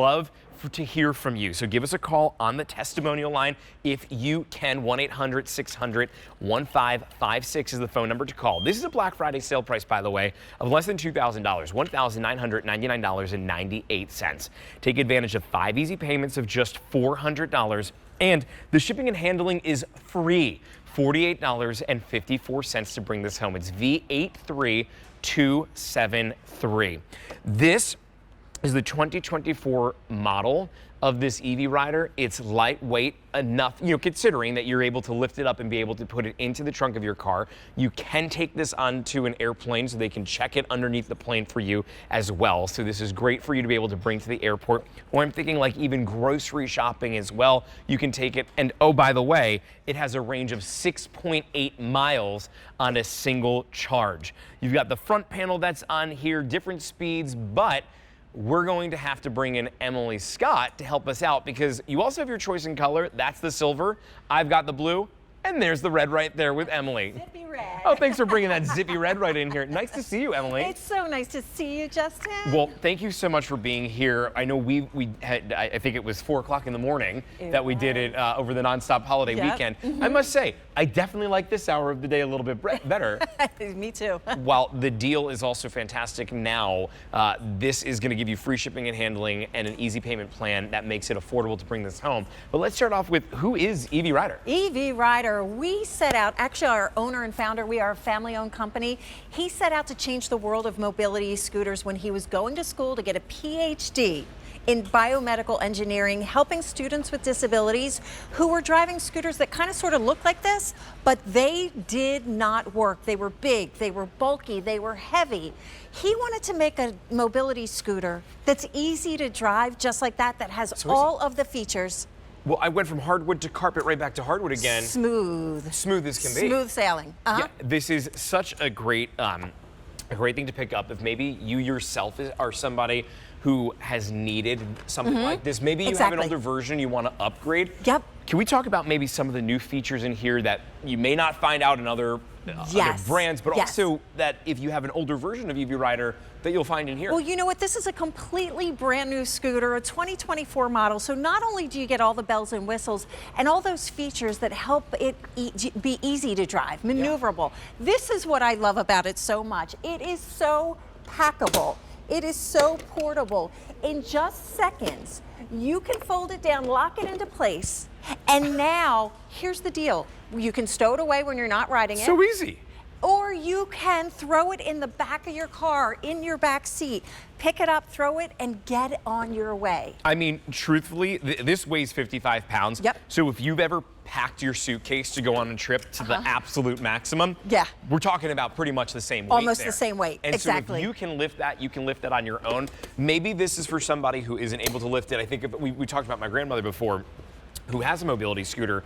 love to hear from you. So give us a call on the testimonial line if you can. 1-800-600-1556 is the phone number to call. This is a Black Friday sale price, by the way, of less than $2,000, $1,999.98. Take advantage of 5 easy payments of just $400, and the shipping and handling is free. $48.54 to bring this home. It's V83273. This is the 2024 model of this EV Rider. It's lightweight enough, considering that you're able to lift it up and be able to put it into the trunk of your car. You can take this onto an airplane so they can check it underneath the plane for you as well. So this is great for you to be able to bring to the airport, or I'm thinking like even grocery shopping as well. You can take it, and oh, by the way, it has a range of 6.8 miles on a single charge. You've got the front panel that's on here, different speeds, but we're going to have to bring in Emily Scott to help us out, because you also have your choice in color. That's the silver. I've got the blue. And there's the red right there with Emily. Zippy red. Oh, thanks for bringing that zippy red right in here. Nice to see you, Emily. It's so nice to see you, Justin. Well, thank you so much for being here. I know we had, I think it was 4 o'clock in the morning that we did it over the nonstop holiday weekend. I must say, I definitely like this hour of the day a little bit better. Me too. While the deal is also fantastic now, this is going to give you free shipping and handling and an easy payment plan that makes it affordable to bring this home. But let's start off with, who is EV Rider? EV Rider. We set out, actually our owner and founder, we are a family-owned company. He set out to change the world of mobility scooters when he was going to school to get a PhD in biomedical engineering, helping students with disabilities who were driving scooters that kind of sort of looked like this, but they did not work. They were big, they were bulky, they were heavy. He wanted to make a mobility scooter that's easy to drive, just like that, that has all of the features. Well, I went from hardwood to carpet right back to hardwood again. Smooth. Smooth as can be. Smooth sailing. Yeah, this is such a great thing to pick up if maybe you yourself are somebody who has needed something like this. Maybe you have an older version you want to upgrade. Yep. Can we talk about maybe some of the new features in here that you may not find out in other brands, but also that if you have an older version of EV Rider that you'll find in here? Well, you know what? This is a completely brand new scooter, a 2024 model. So not only do you get all the bells and whistles and all those features that help it be easy to drive, maneuverable. This is what I love about it so much. It is so packable. It is so portable. In just seconds, you can fold it down, lock it into place, and now, here's the deal. You can stow it away when you're not riding it. So easy. Or you can throw it in the back of your car, in your back seat, pick it up, throw it, and get on your way. I mean, truthfully, this weighs 55 pounds. Yep. So if you've ever packed your suitcase to go on a trip to the absolute maximum, we're talking about pretty much the same weight. Almost the same weight, and exactly. So if you can lift that, you can lift that on your own. Maybe this is for somebody who isn't able to lift it. I think we talked about my grandmother before, who has a mobility scooter.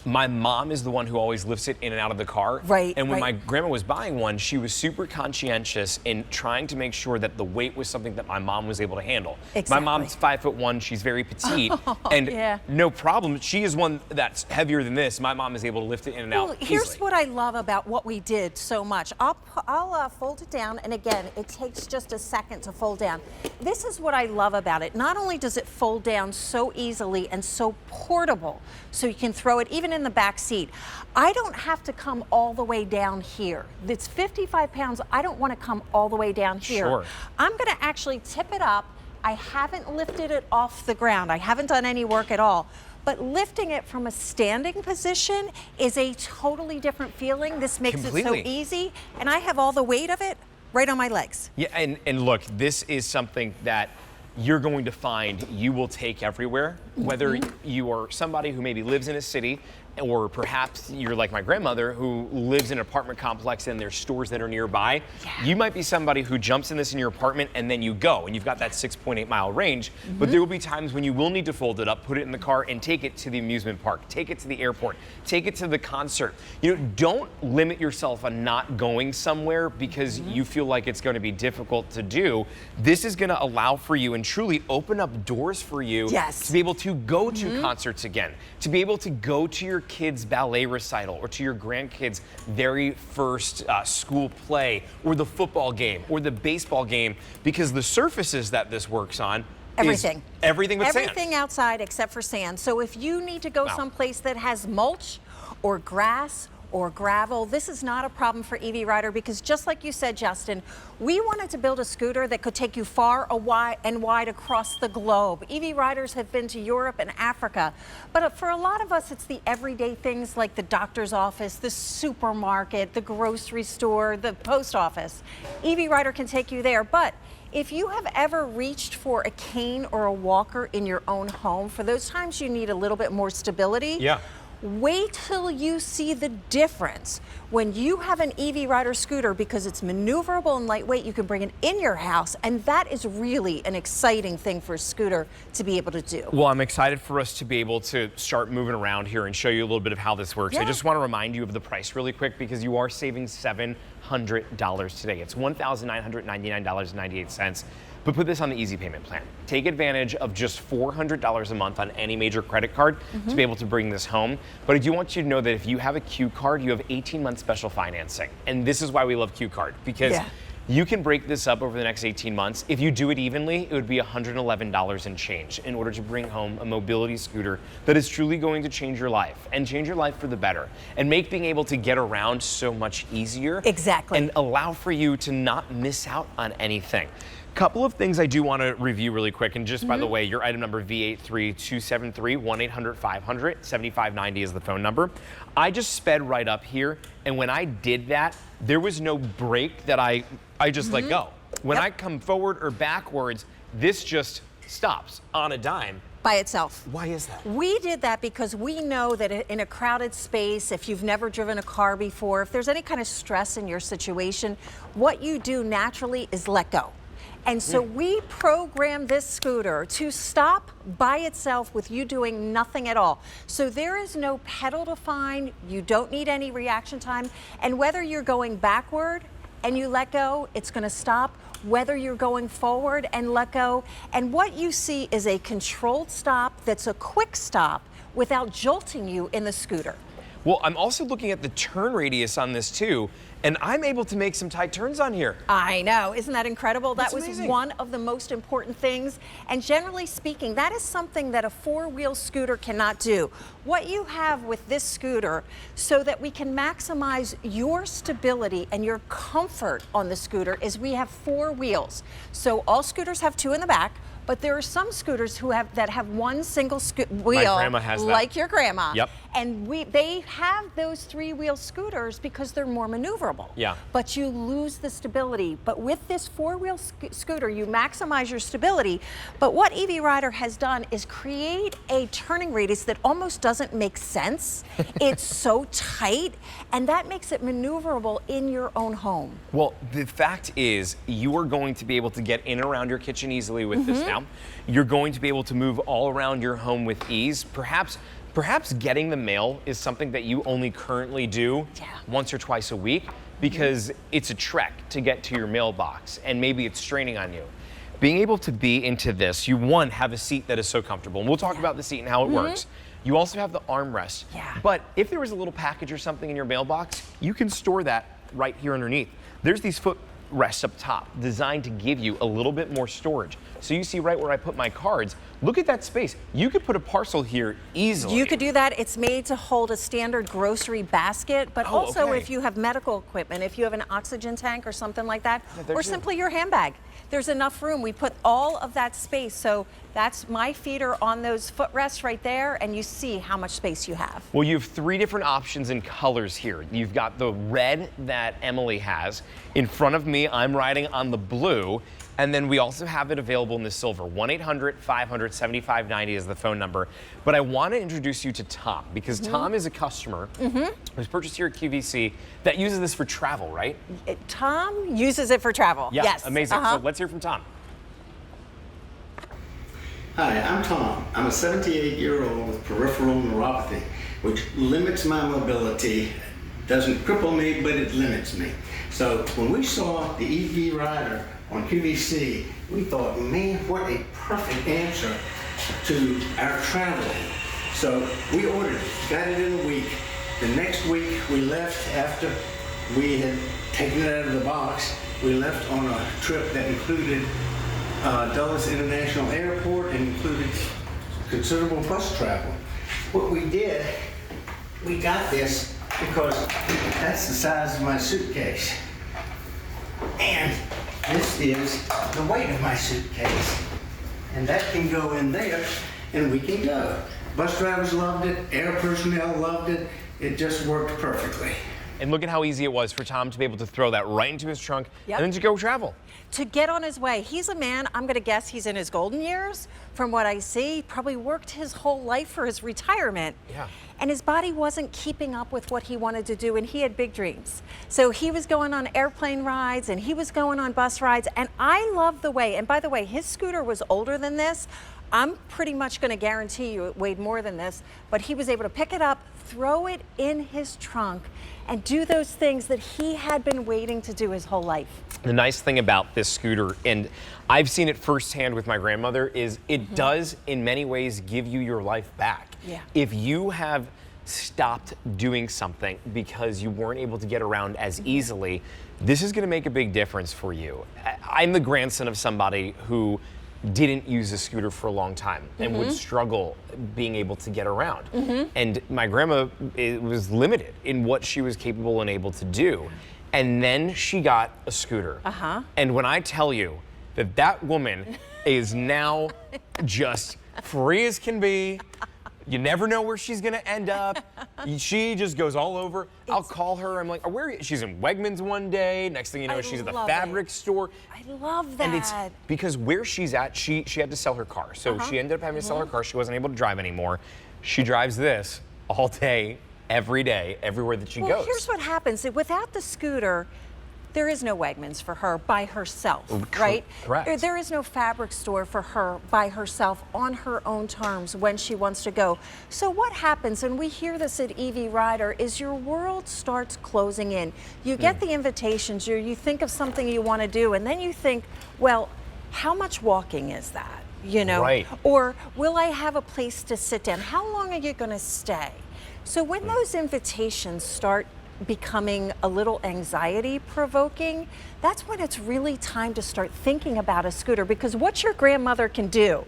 My mom is the one who always lifts it in and out of the car. Right. And when my grandma was buying one, she was super conscientious in trying to make sure that the weight was something that my mom was able to handle. Exactly. My mom's 5'1", she's very petite, and no problem. She is one that's heavier than this. My mom is able to lift it in and out here's easily. what I love about what we did so much. I'll fold it down, and again, it takes just a second to fold down. This is what I love about it. Not only does it fold down so easily and so portable, so you can throw it even in the back seat. I don't have to come all the way down here. It's 55 pounds. I don't want to come all the way down here. Sure. I'm going to actually tip it up. I haven't lifted it off the ground. I haven't done any work at all. But lifting it from a standing position is a totally different feeling. This makes it so easy. And I have all the weight of it right on my legs. Yeah, and look, this is something that you're going to find you will take everywhere, whether you are somebody who maybe lives in a city, or perhaps you're like my grandmother who lives in an apartment complex and there's stores that are nearby. You might be somebody who jumps in this in your apartment and then you go, and you've got that 6.8 mile range, but there will be times when you will need to fold it up, put it in the car, and take it to the amusement park, take it to the airport, take it to the concert. You know, don't limit yourself on not going somewhere because you feel like it's going to be difficult to do. This is going to allow for you and truly open up doors for you to be able to go to concerts again, to be able to go to your kids' ballet recital or to your grandkids' very first school play, or the football game or the baseball game, because the surfaces that this works on Everything. Everything but sand. Everything outside except for sand. So if you need to go someplace that has mulch or grass or gravel, this is not a problem for EV Rider, because just like you said, Justin, we wanted to build a scooter that could take you far and wide across the globe. EV Riders have been to Europe and Africa, but for a lot of us, it's the everyday things like the doctor's office, the supermarket, the grocery store, the post office. EV Rider can take you there, but if you have ever reached for a cane or a walker in your own home, for those times you need a little bit more stability, wait till you see the difference. When you have an EV Rider scooter, because it's maneuverable and lightweight, you can bring it in your house, and that is really an exciting thing for a scooter to be able to do. Well, I'm excited for us to be able to start moving around here and show you a little bit of how this works. I just want to remind you of the price really quick, because you are saving $700 today. It's $1,999.98. But put this on the easy payment plan. Take advantage of just $400 a month on any major credit card to be able to bring this home. But I do want you to know that if you have a Q card, you have 18-month special financing. And this is why we love Q card, because you can break this up over the next 18 months. If you do it evenly, it would be $111 and change in order to bring home a mobility scooter that is truly going to change your life, and change your life for the better, and make being able to get around so much easier. Exactly. And allow for you to not miss out on anything. Couple of things I do want to review really quick, and just by the way, your item number V83273, 1-800-500-7590 is the phone number. I just sped right up here, and when I did that, there was no brake that I just let go. When I come forward or backwards, this just stops on a dime. By itself. Why is that? We did that because we know that in a crowded space, if you've never driven a car before, if there's any kind of stress in your situation, what you do naturally is let go. And so we programmed this scooter to stop by itself with you doing nothing at all. So there is no pedal to find, you don't need any reaction time, and whether you're going backward and you let go, it's going to stop. Whether you're going forward and let go, and what you see is a controlled stop that's a quick stop without jolting you in the scooter. Well, I'm also looking at the turn radius on this too, and I'm able to make some tight turns on here. I know, isn't that incredible? That's that was amazing. One of the most important things, and generally speaking, that is something that a four-wheel scooter cannot do. What you have with this scooter, so that we can maximize your stability and your comfort on the scooter, is we have four wheels. So all scooters have two in the back, but there are some scooters that have one single wheel. My grandma has that. Like your grandma. Yep. And they have those three-wheel scooters because they're more maneuverable. Yeah. But you lose the stability. But with this four-wheel scooter, you maximize your stability. But what EV Rider has done is create a turning radius that almost doesn't make sense. It's so tight, and that makes it maneuverable in your own home. Well, the fact is, you are going to be able to get in and around your kitchen easily with this now. You're going to be able to move all around your home with ease. Perhaps getting the mail is something that you only currently do once or twice a week, because it's a trek to get to your mailbox, and maybe it's straining on you. Being able to be into this, you have a seat that is so comfortable, and we'll talk about the seat and how it works. You also have the armrest. But if there was a little package or something in your mailbox, you can store that right here underneath. There's these footrests up top designed to give you a little bit more storage. So you see right where I put my cards, look at that space. You could put a parcel here easily. You could do that. It's made to hold a standard grocery basket, but also if you have medical equipment, if you have an oxygen tank or something like that, or simply your handbag. There's enough room. We put all of that space. So that's my feet are on those footrests right there, and you see how much space you have. Well, you have three different options in colors here. You've got the red that Emily has. In front of me, I'm riding on the blue. And then we also have it available in the silver. 1-800-500-7590 is the phone number. But I want to introduce you to Tom, because Tom is a customer who's purchased here at QVC that uses this for travel, right? Tom uses it for travel. Yeah, yes. Amazing. So let's hear from Tom. Hi, I'm Tom. I'm a 78-year-old with peripheral neuropathy, which limits my mobility. Doesn't cripple me, but it limits me. So when we saw the EV Rider on QVC, we thought, man, what a perfect answer to our traveling. So we ordered it, got it in a week. The next week we left after we had taken it out of the box. We left on a trip that included Dulles International Airport and included considerable bus travel. What we did, we got this because that's the size of my suitcase. And this is the weight of my suitcase. And that can go in there and we can go. Bus drivers loved it, air personnel loved it. It just worked perfectly. And look at how easy it was for Tom to be able to throw that right into his trunk Yep. and then to go travel. To get on his way. He's a man, I'm going to guess he's in his golden years. From what I see, probably worked his whole life for his retirement. Yeah. And his body wasn't keeping up with what he wanted to do, and he had big dreams. So he was going on airplane rides, and he was going on bus rides, and I love the way, and by the way, his scooter was older than this. I'm pretty much going to guarantee you it weighed more than this, but he was able to pick it up, throw it in his trunk, and do those things that he had been waiting to do his whole life. The nice thing about this scooter, and I've seen it firsthand with my grandmother, is it does in many ways give you your life back. Yeah. If you have stopped doing something because you weren't able to get around as easily, this is going to make a big difference for you. I'm the grandson of somebody who didn't use a scooter for a long time and would struggle being able to get around. And my grandma was limited in what she was capable and able to do. And then she got a scooter. And when I tell you that that woman is now just free as can be, you never know where she's gonna end up. She just goes all over. I'll call her, I'm like, where are you? She's in Wegmans one day. Next thing you know, she's at the fabric store. I love that. And it's because where she's at, she had to sell her car. So she ended up having to sell her car. She wasn't able to drive anymore. She drives this all day, every day, everywhere that she goes. Here's what happens. Without the scooter, there is no Wegmans for her by herself, right? Correct. There is no fabric store for her by herself on her own terms when she wants to go. So what happens, and we hear this at EV Rider, is your world starts closing in. You get the invitations, you think of something you want to do, and then you think, well, how much walking is that? You know? Right. Or will I have a place to sit down? How long are you going to stay? So when those invitations start becoming a little anxiety provoking, that's when it's really time to start thinking about a scooter, because what your grandmother can do,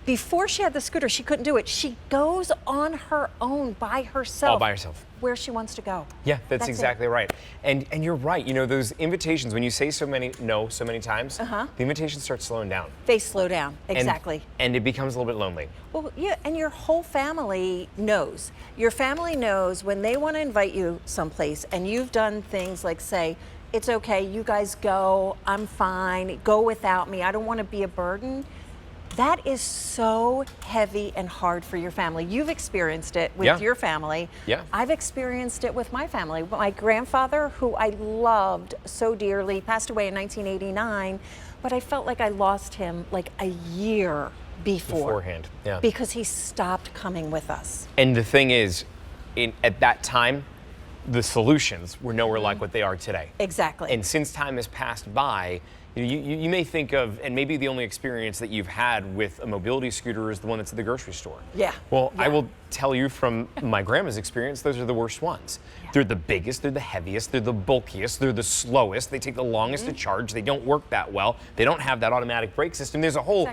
before she had the scooter, she couldn't do it. She goes on her own by herself. All by herself. Where she wants to go. Yeah, that's exactly it. right. And you're right. You know, those invitations, when you say so many times, the invitations start slowing down. They slow down, exactly. And it becomes a little bit lonely. Well, yeah, and your whole family knows. Your family knows when they want to invite you someplace and you've done things like say, it's okay, you guys go, I'm fine, go without me, I don't want to be a burden. That is so heavy and hard for your family. You've experienced it with your family. Yeah. I've experienced it with my family. My grandfather, who I loved so dearly, passed away in 1989, but I felt like I lost him like a year Beforehand, yeah. because he stopped coming with us. And the thing is, at that time, the solutions were nowhere like what they are today. Exactly. And since time has passed by, you may think of, and maybe the only experience that you've had with a mobility scooter is the one that's at the grocery store. Yeah. Well, Yeah. I will tell you from my grandma's experience, those are the worst ones. Yeah. They're the biggest, they're the heaviest, they're the bulkiest, they're the slowest, they take the longest to charge, they don't work that well, they don't have that automatic brake system. There's a whole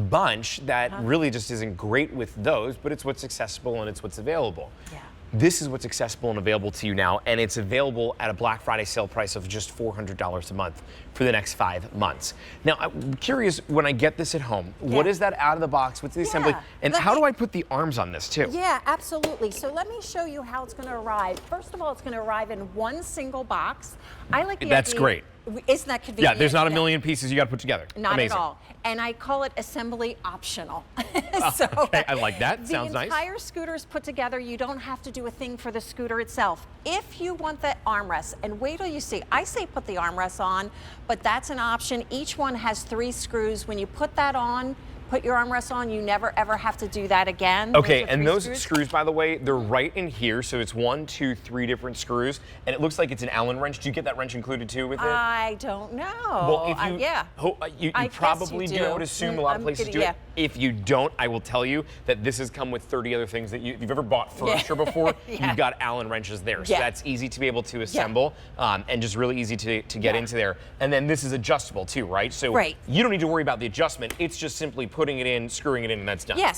bunch that really just isn't great with those, but it's what's accessible and it's what's available. Yeah. This is what's accessible and available to you now, and it's available at a Black Friday sale price of just $400 a month for the next 5 months. Now, I'm curious, when I get this at home, what is that out of the box? What's the assembly? And how do I put the arms on this, too? Yeah, absolutely. So let me show you how it's going to arrive. First of all, it's going to arrive in one single box. I like the That's idea- great. Isn't that convenient? Yeah, there's not a million pieces you got to put together. Not Amazing. at all. And I call it assembly optional. Okay, I like that. Sounds nice. The entire scooter is put together. You don't have to do a thing for the scooter itself. If you want the armrest, and wait till you see, I say put the armrest on, but that's an option. Each one has 3 screws. When you put that on, put your armrest on, you never ever have to do that again. Okay, and those screws, by the way, they're right in here. So it's 1, 2, 3 different screws, and it looks like it's an Allen wrench. Do you get that wrench included too with it? I don't know. Well, if you, yeah. you I guess probably you do. I would assume a lot of places do it. If you don't, I will tell you that this has come with 30 other things that if you've ever bought furniture before, you've got Allen wrenches there. So that's easy to be able to assemble and just really easy to get into there. And then this is adjustable too, right? So you don't need to worry about the adjustment. It's just simply putting it in, screwing it in, and that's done. Yes,